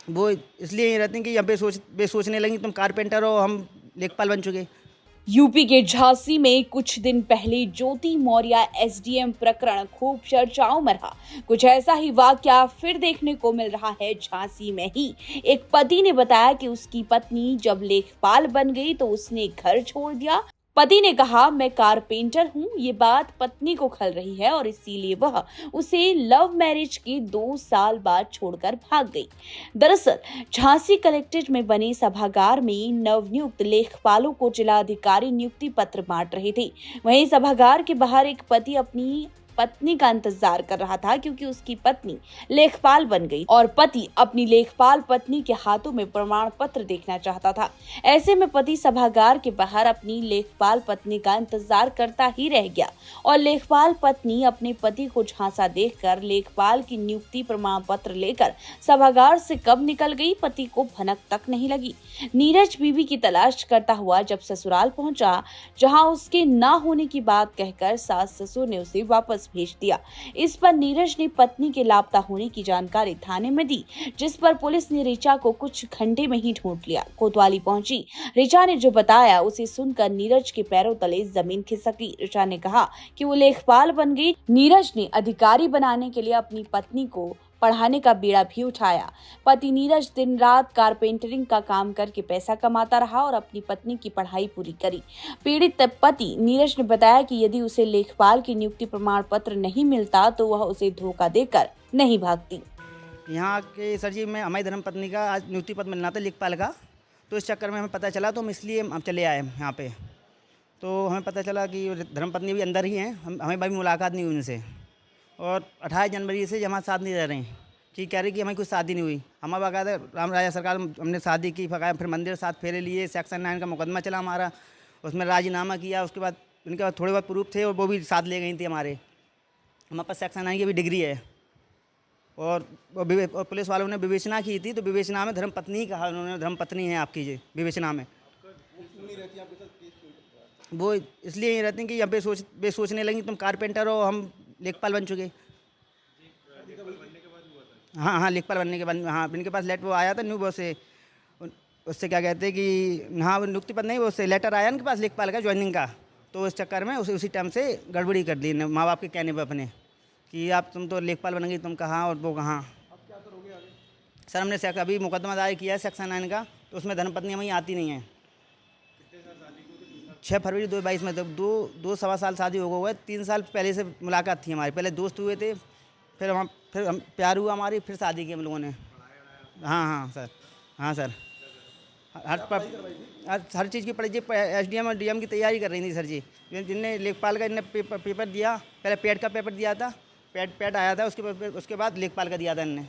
वो इसलिए ये रहती हैं कि यहाँ पे सोचने लगी तुम कारपेंटर हो, हम लेखपाल बन चुके। यूपी के झांसी में कुछ दिन पहले ज्योति मौर्य एसडीएम प्रकरण खूब चर्चाओं में रहा। कुछ ऐसा ही वाकया फिर देखने को मिल रहा है झांसी में ही। एक पति ने बताया कि उसकी पत्नी जब लेखपाल बन गई तो उसने घर छोड़ दिया। पति ने कहा, मैं कारपेंटर हूँ। ये बात पत्नी को खल रही है और इसीलिए वह उसे लव मैरिज के 2 साल बाद छोड़कर भाग गई। दरअसल झांसी कलेक्ट्रेट में बने सभागार में नवनियुक्त लेखपालों को जिलाधिकारी नियुक्ति पत्र बांट रहे थे। वहीं सभागार के बाहर एक पति अपनी पत्नी का इंतजार कर रहा था, क्योंकि उसकी पत्नी लेखपाल बन गई और पति अपनी लेखपाल पत्नी के हाथों में प्रमाण पत्र देखना चाहता था। ऐसे में पति सभागार के बाहर अपनी लेखपाल पत्नी का इंतजार करता ही रह गया और लेखपाल पत्नी अपने पति को झांसा देखकर लेखपाल की नियुक्ति प्रमाण पत्र लेकर सभागार से कब निकल गई, पति को भनक तक नहीं लगी। नीरज बीवी की तलाश करता हुआ जब ससुराल पहुंचा, जहां उसके ना होने की बात कहकर सास ससुर ने उसे वापस भेज दिया। इस पर नीरज ने पत्नी के लापता होने की जानकारी थाने में दी, जिस पर पुलिस ने ऋचा को कुछ घंटे में ही ढूंढ लिया। कोतवाली पहुंची ऋचा ने जो बताया उसे सुनकर नीरज के पैरों तले जमीन खिसकी। ऋचा ने कहा कि वो लेखपाल बन गई। नीरज ने अधिकारी बनाने के लिए अपनी पत्नी को पढ़ाने का बीड़ा भी उठाया। पति नीरज दिन रात कारपेंटरिंग का काम करके पैसा कमाता रहा और अपनी पत्नी की पढ़ाई पूरी करी। पीड़ित पति नीरज ने बताया कि यदि उसे लेखपाल की नियुक्ति प्रमाण पत्र नहीं मिलता तो वह उसे धोखा देकर नहीं भागती। यहाँ के सर जी, मैं हमारी धर्मपत्नी का आज नियुक्ति पत्र मिलना था लेखपाल का, तो इस चक्कर में हमें पता चला तो हम इसलिए हम चले आए यहाँ पे। तो हमें पता चला कि धर्मपत्नी भी अंदर ही हैं, हमें भाई मुलाकात नहीं हुई उनसे। और 28 जनवरी से हमारे साथ नहीं रह रहे हैं कि कह रही कि हमारी कोई शादी नहीं हुई। हमारा बाकायदा राम राजा सरकार हमने शादी की, फिर मंदिर 7 फेरे लिए, सेक्शन 9 का मुकदमा चला हमारा, उसमें राजीनामा किया। उसके बाद उनके पास थोड़े बहुत प्रूफ थे और वो भी साथ ले गई थी हमारे पास सेक्शन 9 की भी डिग्री है। और पुलिस वालों ने विवेचना की थी, तो विवेचना में धर्मपत्नी ही कहा उन्होंने, धर्मपत्नी है आपकी जी विवेचना में। वो इसलिए ही रहती हैं कि यहाँ पे सोचने लगी तुम कारपेंटर हो, हम लेखपाल बन चुके। हाँ, लेखपाल बनने के बाद हाँ इनके पास लेटर वो आया था न्यू बॉस से, उससे क्या कहते हैं कि हाँ वो नियुक्ति पत्र नहीं, वो उससे लेटर आया उनके पास लेखपाल का ज्वाइनिंग का। तो इस चक्कर में उसी टाइम से गड़बड़ी कर दी माँ बाप के कहने पर अपने कि आप तुम तो लेखपाल बन गई, तुम कहाँ और वो कहाँ। सर हमने अभी मुकदमा दायर किया है सेक्शन 9 का, तो उसमें धर्मपत्नी हमें आती नहीं है। 6 फरवरी 2022 में, तो दो सवा साल शादी हो गए। 3 साल पहले से मुलाकात थी हमारी, पहले दोस्त हुए थे, फिर हम प्यार हुआ हमारी, फिर शादी की हम लोगों ने। हाँ सर हर चीज़ की पढ़ी जी, एसडीएम और डीएम की तैयारी कर रही थी सर जी। जिनने लेखपाल का इनने पेपर दिया, पहले पेड का पेपर दिया था, पेड आया था, उसके बाद लेखपाल का दिया था इनने।